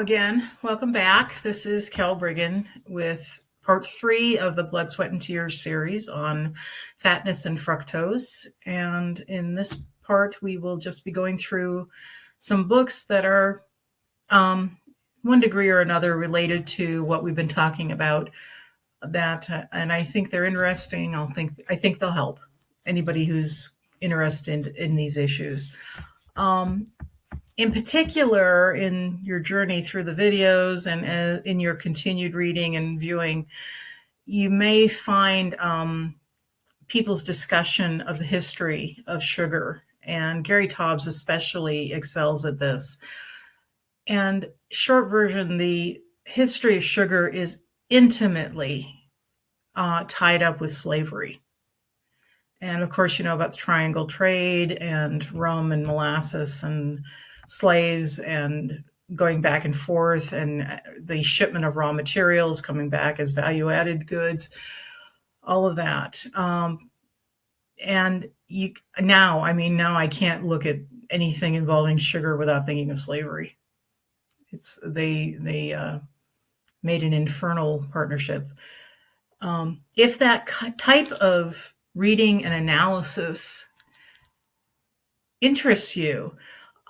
again, welcome back. This is Cal Brigham with part 3 of the Blood, Sweat, and Tears series on fatness and fructose. And in this part, we will just be going through some books that are one degree or another related to what we've been talking about. And I think they're interesting. I think they'll help anybody who's interested in these issues. In particular, in your journey through the videos and in your continued reading and viewing, you may find people's discussion of the history of sugar. And Gary Taubes especially excels at this. And short version, the history of sugar is intimately tied up with slavery. And of course, you know about the triangle trade and rum and molasses and slaves and going back and forth, and the shipment of raw materials coming back as value-added goods, all of that. And now I can't look at anything involving sugar without thinking of slavery. They made an infernal partnership. If that type of reading and analysis interests you,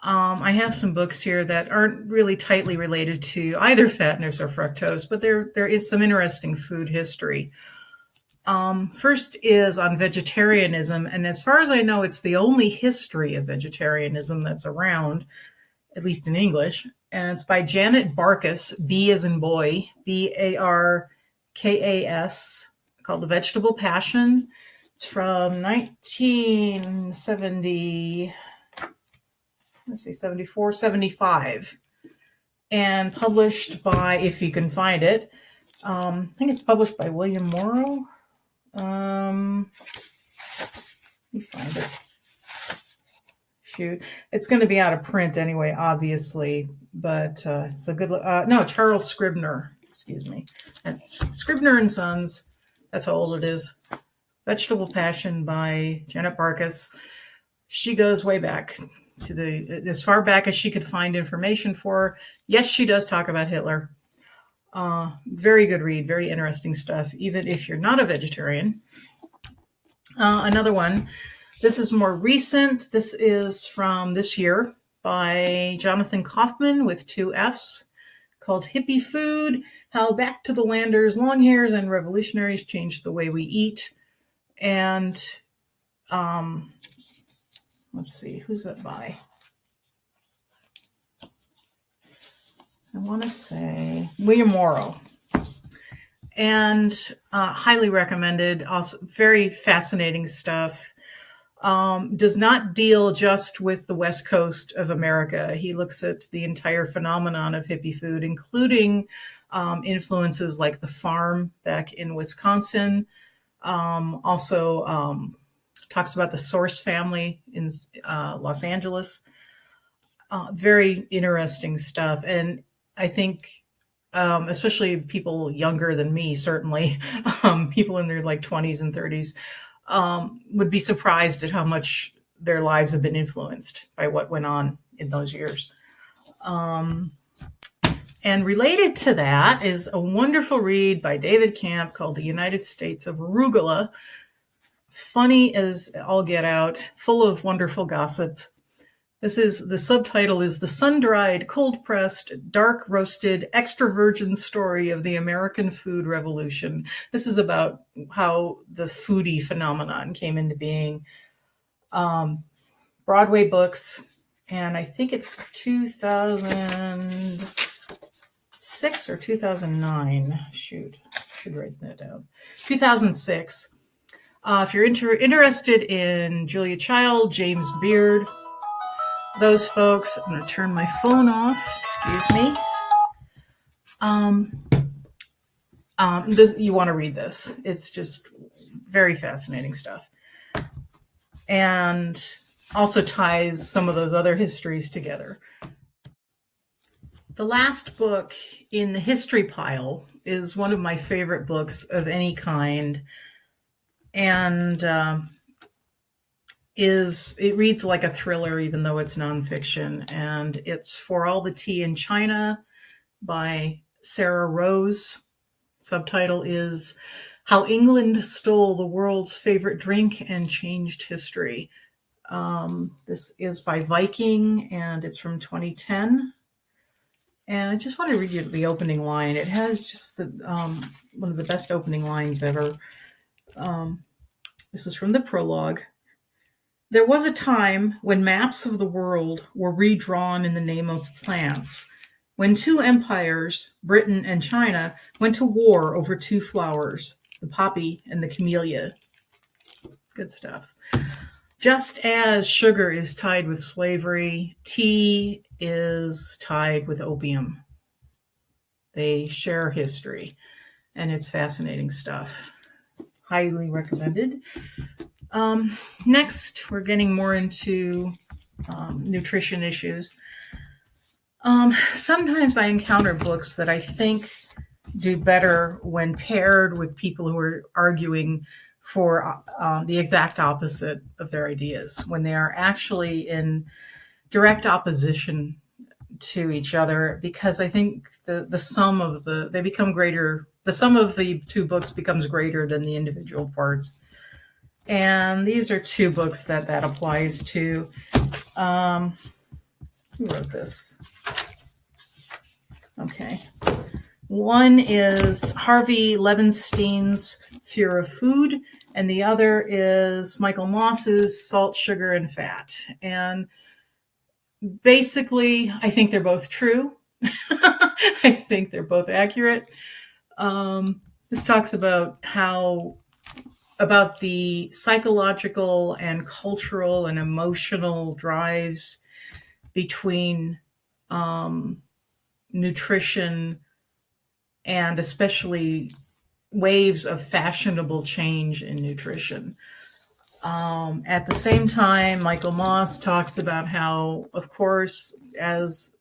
I have some books here that aren't really tightly related to either fatness or fructose, but there is some interesting food history. First is on vegetarianism, and as far as I know, it's the only history of vegetarianism that's around, at least in English, and it's by Janet Barkas, B as in boy, Barkas, called The Vegetable Passion. It's from 1970. 74, 75, and published by, if you can find it, I think it's published by William Morrow. Let me find it. Shoot, it's going to be out of print anyway, obviously, but it's a good no, Charles Scribner, excuse me. It's Scribner and Sons, that's how old it is. Vegetable Passion by Janet Barkas. She goes way back to as far back as she could find information for. Yes, she does talk about Hitler. Very good read, very interesting stuff, even if you're not a vegetarian. Another one, this is more recent. This is from this year by Jonathan Goffman with 2 Fs, called Hippie Food, How Back to the Landers, Long Hairs, and Revolutionaries Changed the Way We Eat. And let's see, who's that by? I want to say William Morrow. And highly recommended. Also, very fascinating stuff. Does not deal just with the West Coast of America. He looks at the entire phenomenon of hippie food, including influences like the farm back in Wisconsin. Also talks about the Source family in Los Angeles. Very interesting stuff. And I think, especially people younger than me, certainly, people in their like 20s and 30s, would be surprised at how much their lives have been influenced by what went on in those years. And related to that is a wonderful read by David Camp called The United States of Arugula. Funny as all get out, full of wonderful gossip. The subtitle is The Sun-Dried, Cold-Pressed, Dark-Roasted, Extra Virgin Story of the American Food Revolution. This is about how the foodie phenomenon came into being. Broadway books, and I think it's 2006 or 2009. Shoot, I should write that down. 2006. If you're interested in Julia Child, James Beard, those folks, I'm going to turn my phone off. Excuse me. You want to read this. It's just very fascinating stuff. And also ties some of those other histories together. The last book in the history pile is one of my favorite books of any kind. And it reads like a thriller, even though it's nonfiction, and it's For All the Tea in China, by Sarah Rose. Subtitle is How England Stole the World's Favorite Drink and Changed History. This is by Viking, and it's from 2010. And I just want to read you the opening line. It has just the one of the best opening lines ever. This is from the prologue. There was a time when maps of the world were redrawn in the name of plants, when two empires, Britain and China, went to war over two flowers, the poppy and the camellia. Good stuff. Just as sugar is tied with slavery, tea is tied with opium. They share history, and it's fascinating stuff. Highly recommended. Next, we're getting more into nutrition issues. Sometimes I encounter books that I think do better when paired with people who are arguing for the exact opposite of their ideas, when they are actually in direct opposition to each other, because I think the sum of they become greater. The sum of the two books becomes greater than the individual parts. And these are two books that applies to. Who wrote this? Okay. One is Harvey Levinstein's Fear of Food, and the other is Michael Moss's Salt, Sugar, and Fat. And basically, I think they're both true. I think they're both accurate. This talks about about the psychological and cultural and emotional drives between nutrition and especially waves of fashionable change in nutrition. At the same time, Michael Moss talks about how, of course, as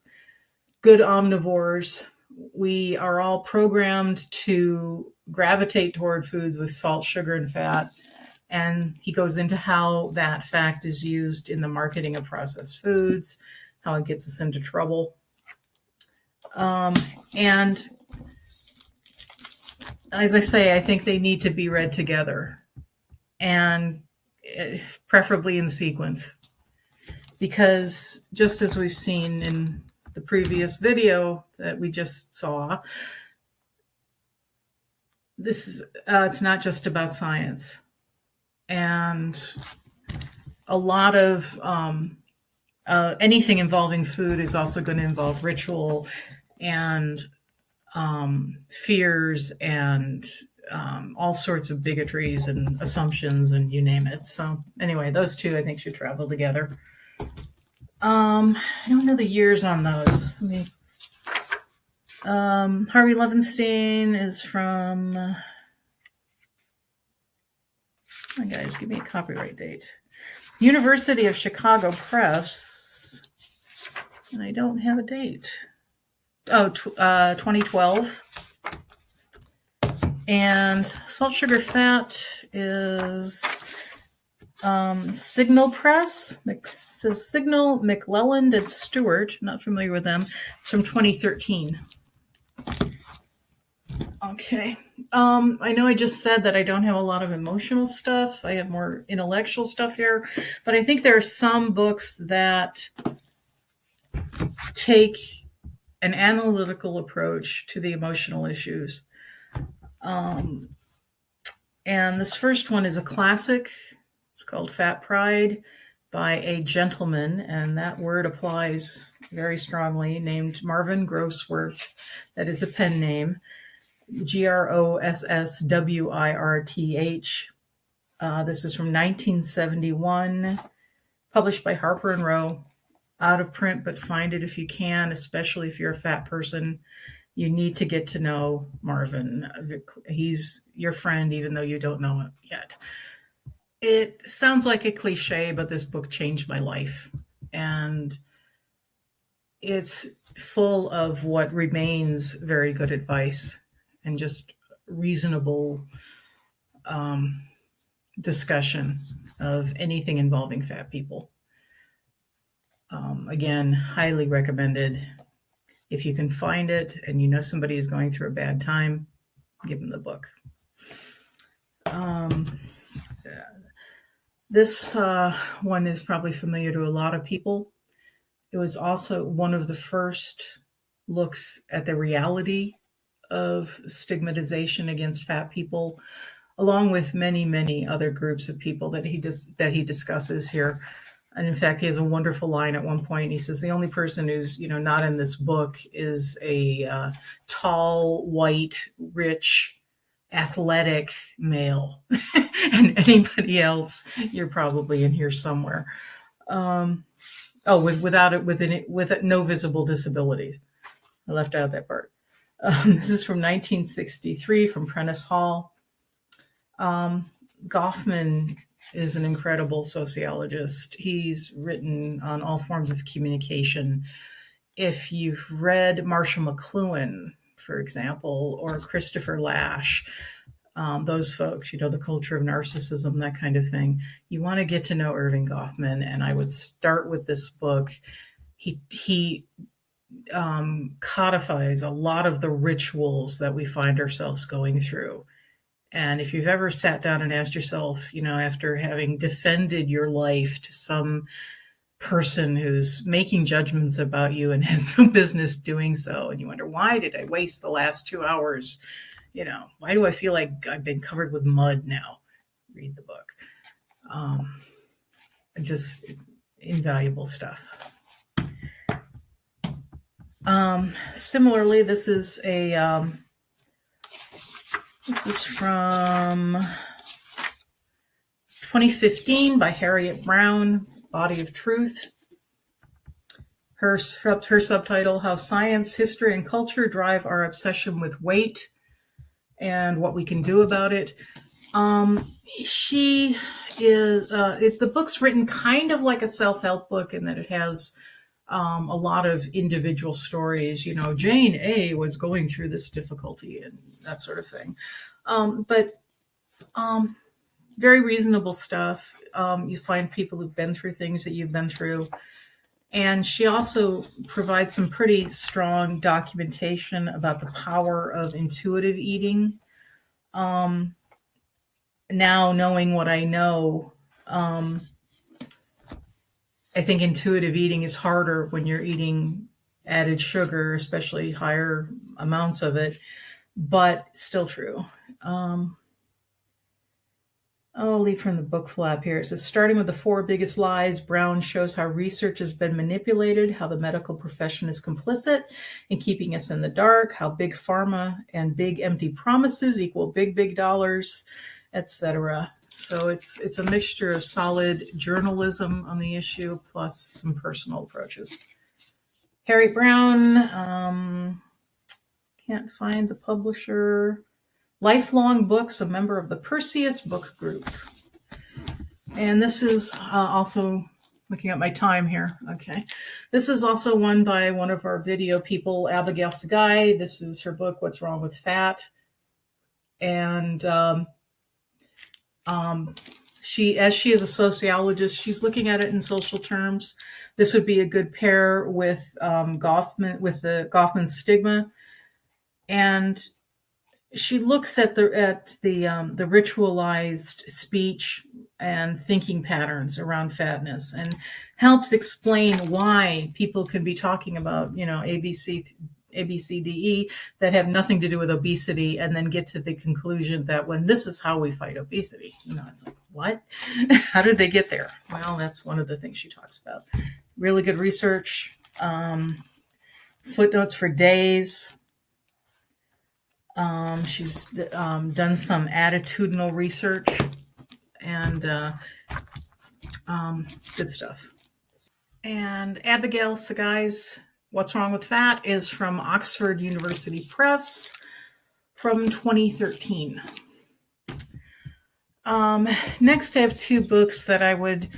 good omnivores, we are all programmed to gravitate toward foods with salt, sugar, and fat. And he goes into how that fact is used in the marketing of processed foods, how it gets us into trouble. And as I say, I think they need to be read together, and preferably in sequence, because just as we've seen in the previous video that we just saw, this is it's not just about science, and a lot of anything involving food is also going to involve ritual and fears and all sorts of bigotries and assumptions and you name it. So anyway, those two I think should travel together. I don't know the years on those. Harvey Levinstein is from, oh guys, give me a copyright date. University of Chicago Press, and I don't have a date. 2012. And Salt, Sugar, Fat is Signal Press. It says Signal, McClelland, and Stewart. Not familiar with them. It's from 2013. Okay. I know I just said that I don't have a lot of emotional stuff. I have more intellectual stuff here. But I think there are some books that take an analytical approach to the emotional issues. And this first one is a classic. It's called Fat Pride by a gentleman, and that word applies very strongly, named Marvin Grossworth. That is a pen name, Grosswirth. This is from 1971, published by Harper and Row. Out of print, but find it if you can, especially if you're a fat person. You need to get to know Marvin. He's your friend, even though you don't know him yet. It sounds like a cliche, but this book changed my life. And it's full of what remains very good advice and just reasonable discussion of anything involving fat people. Again, highly recommended. If you can find it and you know somebody is going through a bad time, give them the book. This one is probably familiar to a lot of people. It was also one of the first looks at the reality of stigmatization against fat people, along with many, many other groups of people that he discusses here. And in fact, he has a wonderful line at one point. He says, the only person who's, not in this book is a tall, white, rich, athletic male. And anybody else, you're probably in here somewhere. With no visible disabilities. I left out that part. This is from 1963 from Prentice Hall. Goffman is an incredible sociologist. He's written on all forms of communication. If you've read Marsha McLuhan, for example, or Christopher Lasch, those folks, the culture of narcissism, that kind of thing, you want to get to know Erving Goffman, and I would start with this book. He codifies a lot of the rituals that we find ourselves going through. And if you've ever sat down and asked yourself, after having defended your life to some person who's making judgments about you and has no business doing so, and you wonder, why did I waste the last 2 hours? Why do I feel like I've been covered with mud now? Read the book. Just invaluable stuff. Similarly, this is from 2015 by Harriet Brown, Body of Truth. Her subtitle, How Science, History, and Culture Drive Our Obsession with Weight and What We Can Do About It. She is, the book's written kind of like a self-help book in that it has a lot of individual stories. Jane A was going through this difficulty and that sort of thing. But very reasonable stuff. You find people who've been through things that you've been through. And she also provides some pretty strong documentation about the power of intuitive eating. Now, knowing what I know, I think intuitive eating is harder when you're eating added sugar, especially higher amounts of it, but still true. I'll leave from the book flap here. It says, starting with the 4 biggest lies, Brown shows how research has been manipulated, how the medical profession is complicit in keeping us in the dark, how big pharma and big empty promises equal big, big dollars, etc. So it's a mixture of solid journalism on the issue plus some personal approaches. Harriet Brown, can't find the publisher. Lifelong Books, a member of the Perseus Book Group. And this is also, looking at my time here, okay. This is also one by one of our video people, Abigail Sagai. This is her book, What's Wrong with Fat? And she is a sociologist, she's looking at it in social terms. This would be a good pair with Goffman, with the Goffman stigma. And she looks at the ritualized speech and thinking patterns around fatness and helps explain why people can be talking about, ABCDE that have nothing to do with obesity and then get to the conclusion that when this is how we fight obesity, it's like, what? How did they get there? Well, that's one of the things she talks about. Really good research, footnotes for days. She's done some attitudinal research and good stuff. And Abigail Sagai's What's Wrong with Fat is from Oxford University Press from 2013. Next, I have 2 books that I would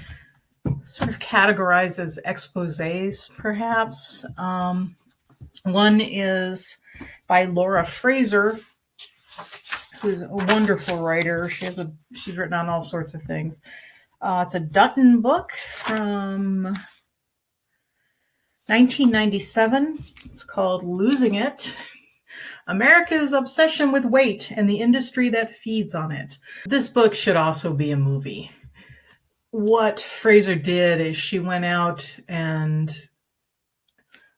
sort of categorize as exposés, perhaps. One is by Laura Fraser, who's a wonderful writer. She's written on all sorts of things. It's a Dutton book from 1997. It's called Losing It. America's Obsession with Weight and the Industry That Feeds on It. This book should also be a movie. What Fraser did is she went out and,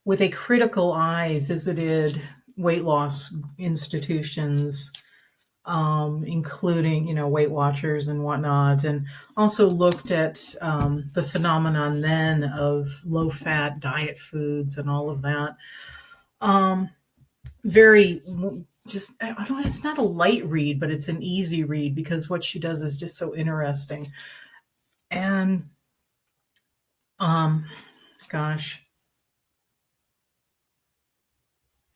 with a critical eye, visited weight loss institutions, including, Weight Watchers and whatnot, and also looked at the phenomenon then of low-fat diet foods and all of that. Very just, I don't know, it's not a light read, but it's an easy read because what she does is just so interesting. And gosh,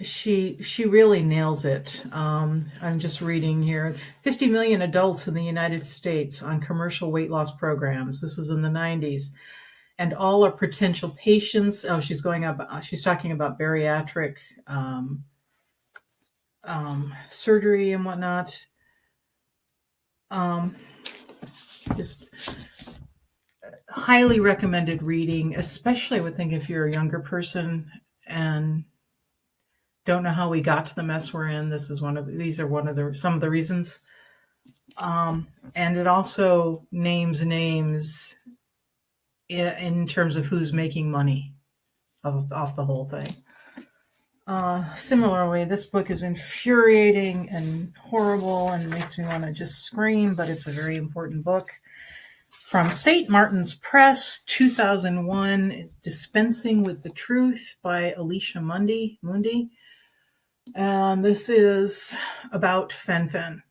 she really nails it. I'm just reading here. 50 million adults in the United States on commercial weight loss programs. This was in the 90s. And all are potential patients. Oh, she's talking about bariatric surgery and whatnot. Just highly recommended reading, especially I would think if you're a younger person and don't know how we got to the mess we're in. Some of the reasons. And it also names names in terms of who's making money off the whole thing. Similarly, this book is infuriating and horrible and makes me want to just scream, but it's a very important book. From St. Martin's Press, 2001, Dispensing with the Truth by Alicia Mundy. And this is about fen-phen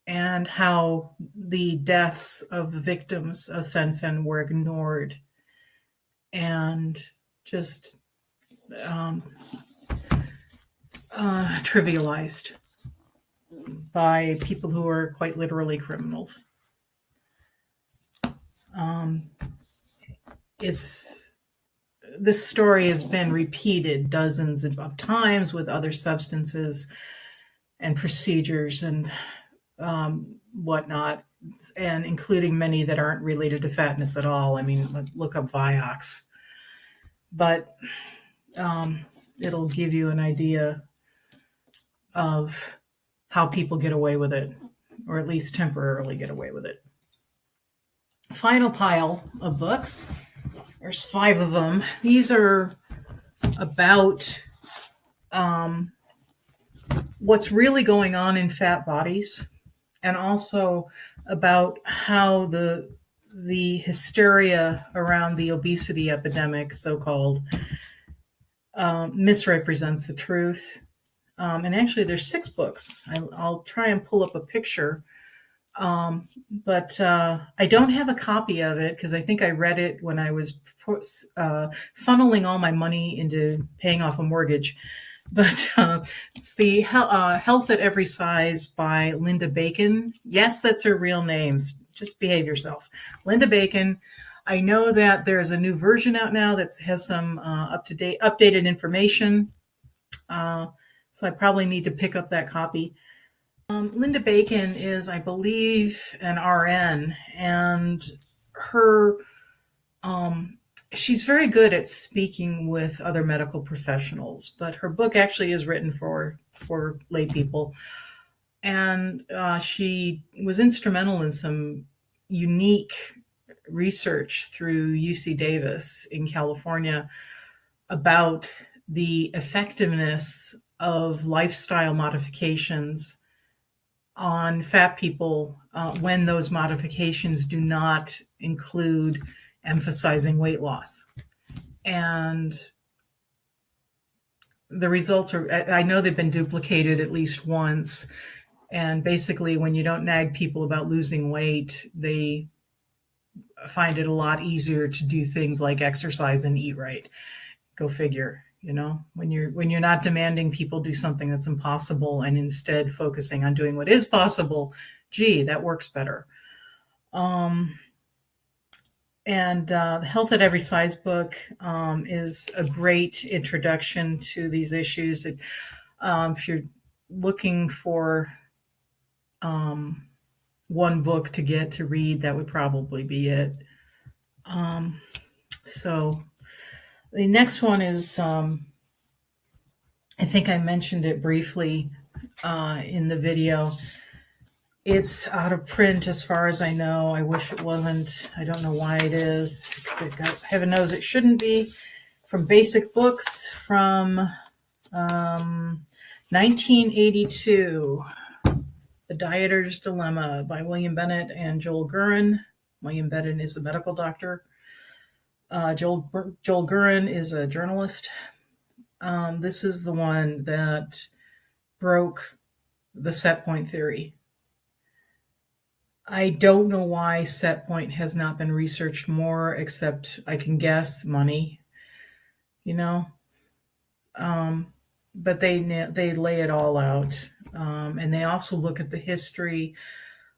and how the deaths of victims of fen-phen were ignored and just trivialized by people who are quite literally criminals. This story has been repeated dozens of times with other substances and procedures and whatnot, and including many that aren't related to fatness at all. I mean, look up Vioxx. But it'll give you an idea of how people get away with it, or at least temporarily get away with it. Final pile of books. There's 5 of them. These are about what's really going on in fat bodies, and also about how the hysteria around the obesity epidemic, so-called, misrepresents the truth. And actually, there's 6 books. I'll try and pull up a picture. But I don't have a copy of it because I think I read it when I was funneling all my money into paying off a mortgage. But it's the Health at Every Size by Linda Bacon. Yes, that's her real name. Just behave yourself. Linda Bacon. I know that there's a new version out now that has some updated information. So I probably need to pick up that copy. Linda Bacon is, I believe, an RN, and she's very good at speaking with other medical professionals, but her book actually is written for lay people. And she was instrumental in some unique research through UC Davis in California about the effectiveness of lifestyle modifications on fat people when those modifications do not include emphasizing weight loss. And the results are, I know they've been duplicated at least once. And basically, when you don't nag people about losing weight, they find it a lot easier to do things like exercise and eat right. Go figure. When you're not demanding people do something that's impossible and instead focusing on doing what is possible, that works better. And the Health at Every Size book is a great introduction to these issues. If you're looking for one book to get to read, that would probably be it. So The next one is, I think I mentioned it briefly in the video. It's out of print as far as I know. I wish it wasn't. I don't know why it is. Heaven knows it shouldn't be. From Basic Books from 1982. The Dieter's Dilemma by William Bennett and Joel Gurin. William Bennett is a medical doctor. Joel Gurin is a journalist. This is the one that broke the set point theory. I don't know why set point has not been researched more, except I can guess money, but they lay it all out. And they also look at the history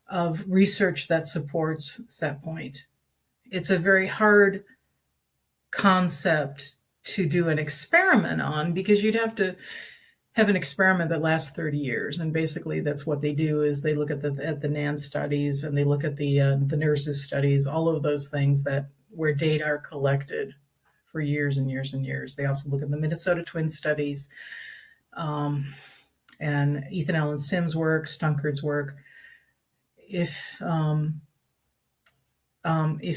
of research that supports set point. It's a very hard concept to do an experiment on, because you'd have to have an experiment that lasts 30 years. And basically that's what they do, is they look at the NAN studies, and they look at the nurses studies, all of those things where data are collected for years and years and years. They also look at the Minnesota Twin studies, and Ethan Allen Sims' work, Stunkard's work. If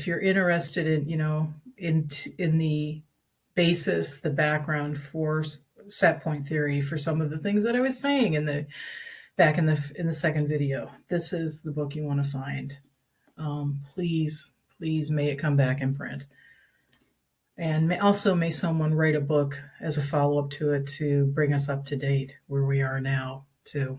you're interested in the basis, the background for set point theory, for some of the things that I was saying back in the second video, this is the book you want to find. Please may it come back in print. And may someone write a book as a follow-up to it to bring us up to date where we are now too.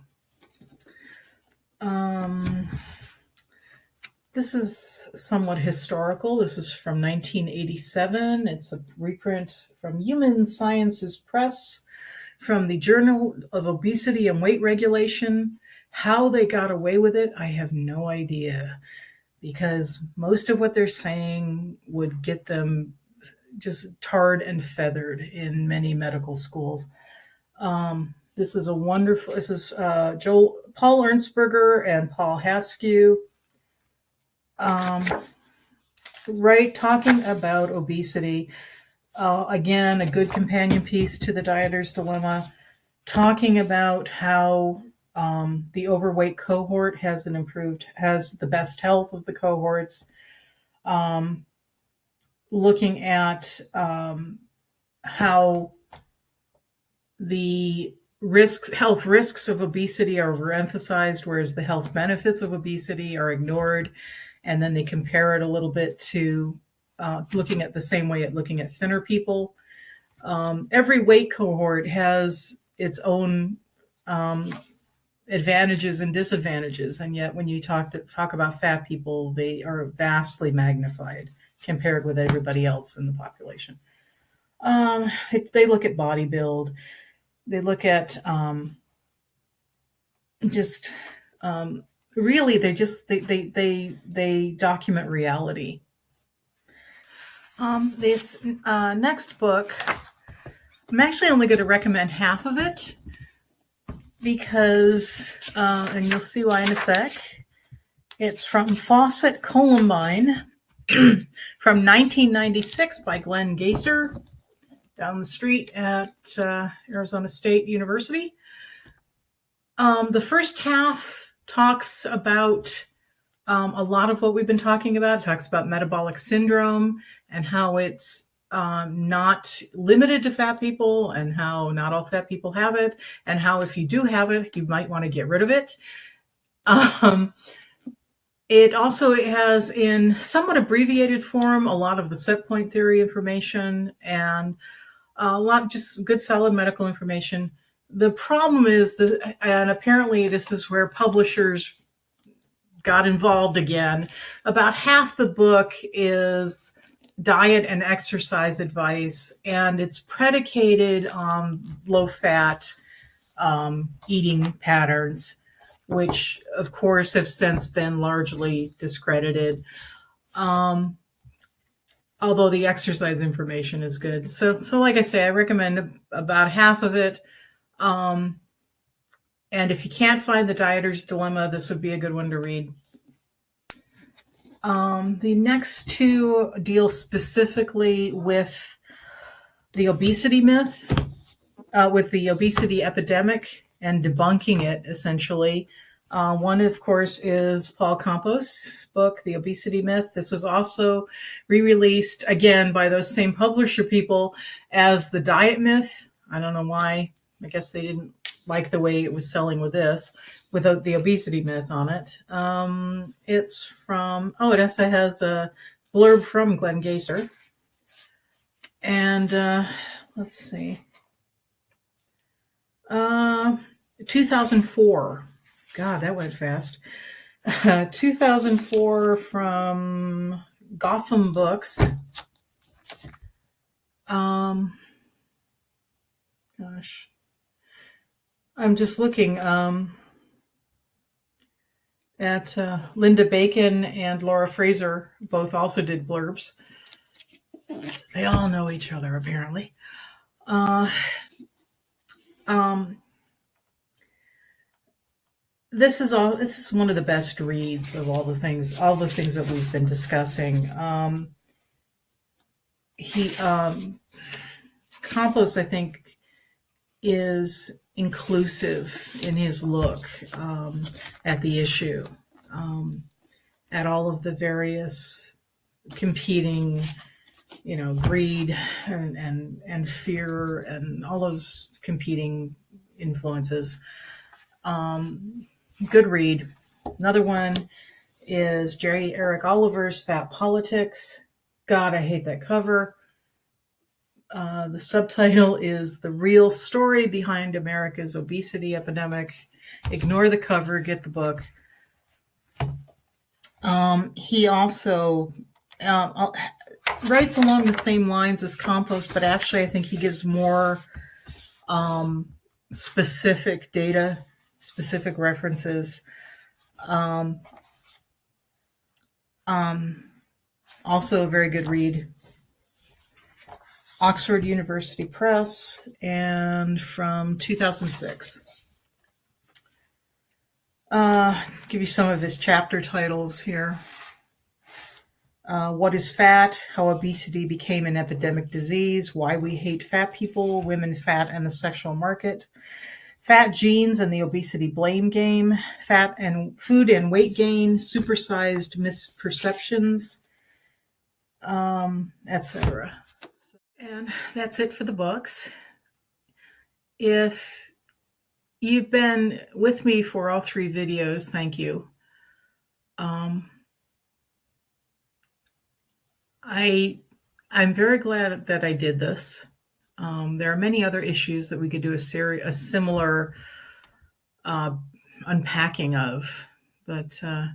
This is somewhat historical. This is from 1987. It's a reprint from Human Sciences Press, from the Journal of Obesity and Weight Regulation. How they got away with it, I have no idea, because most of what they're saying would get them just tarred and feathered in many medical schools. This is Paul Ernstberger and Paul Haskew, talking about obesity. Again, a good companion piece to the Dieter's Dilemma, talking about how the overweight cohort has the best health of the cohorts. Looking at how the health risks of obesity are overemphasized, whereas the health benefits of obesity are ignored. And then they compare it a little bit to looking at the same way looking at thinner people. Every weight cohort has its own advantages and disadvantages, and yet when you talk about fat people, they are vastly magnified compared with everybody else in the population. They look at body build. They look at really, they document reality. This next book, I'm actually only going to recommend half of it, because, and you'll see why in a sec. It's from Fawcett Mine from 1996 by Glenn Gaser, down the street at Arizona State University. The first half talks about a lot of what we've been talking about. It talks about metabolic syndrome and how it's not limited to fat people, and how not all fat people have it, and how if you do have it, you might want to get rid of it. It also has, in somewhat abbreviated form, a lot of the set point theory information, and a lot of just good, solid medical information. The problem is and apparently this is where publishers got involved again, about half the book is diet and exercise advice, and it's predicated on low-fat eating patterns, which of course have since been largely discredited, although the exercise information is good. So like I say, I recommend about half of it. And if you can't find the Dieter's Dilemma, this would be a good one to read. The next two deal specifically with the obesity myth with the obesity epidemic and debunking it, essentially. One, of course, is Paul Campos' book, The Obesity Myth. This was also re-released, again, by those same publisher people as The Diet Myth. I don't know why. I guess they didn't like the way it was selling with this, without the obesity myth on it. It's from, it also has a blurb from Glenn Gaser. And let's see. 2004. God, that went fast. 2004 from Gotham Books. Gosh. I'm just looking at Linda Bacon and Laura Fraser, both also did blurbs. They all know each other, apparently. This is one of the best reads of all the things that we've been discussing. Campos, I think, is inclusive in his look at the issue, at all of the various competing, greed and fear and all those competing influences. Good read. Another one is Jerry Eric Oliver's Fat Politics. God, I hate that cover. The subtitle is The Real Story Behind America's Obesity Epidemic. Ignore the cover, get the book. He also writes along the same lines as Campos, but actually I think he gives more specific data, specific references. Also a very good read. Oxford University Press, and from 2006. Give you some of his chapter titles here. What is Fat? How Obesity Became an Epidemic Disease. Why We Hate Fat People, Women, Fat, and the Sexual Market. Fat Genes and the Obesity Blame Game. Fat and Food and Weight Gain. Supersized Misperceptions, etc. And that's it for the books. If you've been with me for all three videos, thank you. I'm very glad that I did this. There are many other issues that we could do a similar unpacking of, but I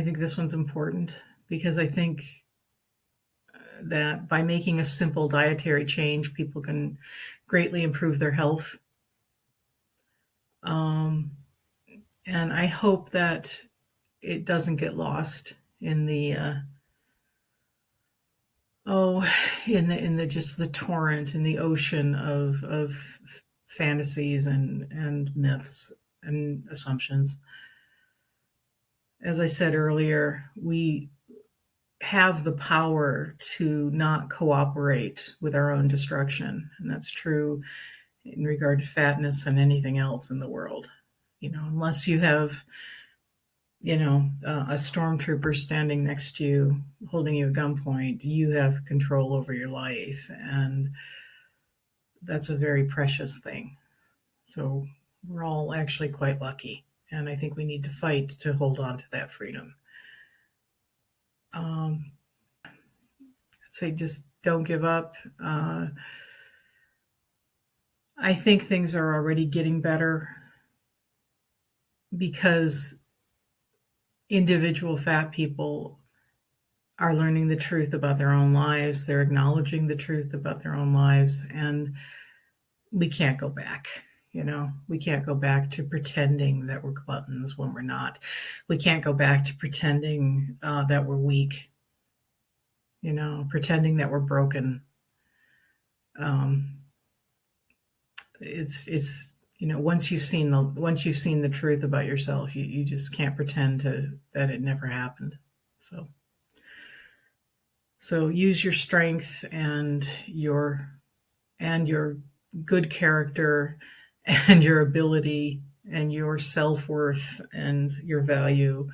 think this one's important because I think that by making a simple dietary change, people can greatly improve their health. And I hope that it doesn't get lost in the in the just the torrent, in the ocean of fantasies and myths and assumptions. As I said earlier, we have the power to not cooperate with our own destruction, and that's true in regard to fatness and anything else in the world. Unless you have a stormtrooper standing next to you holding you at gunpoint, you have control over your life, and that's a very precious thing. So we're all actually quite lucky, and I think we need to fight to hold on to that freedom. I'd say just don't give up. I think things are already getting better because individual fat people are learning the truth about their own lives. They're acknowledging the truth about their own lives, and we can't go back. We can't go back to pretending that we're gluttons when we're not. We can't go back to pretending that we're weak, pretending that we're broken. It's once you've seen the truth about yourself, you just can't pretend that it never happened. So So use your strength and your good character and your ability and your self-worth and your value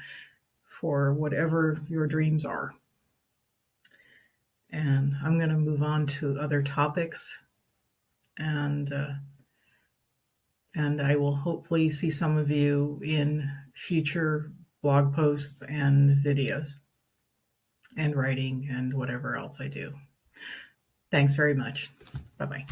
for whatever your dreams are. And I'm going to move on to other topics, and I will hopefully see some of you in future blog posts and videos and writing and whatever else I do. Thanks very much. Bye-bye.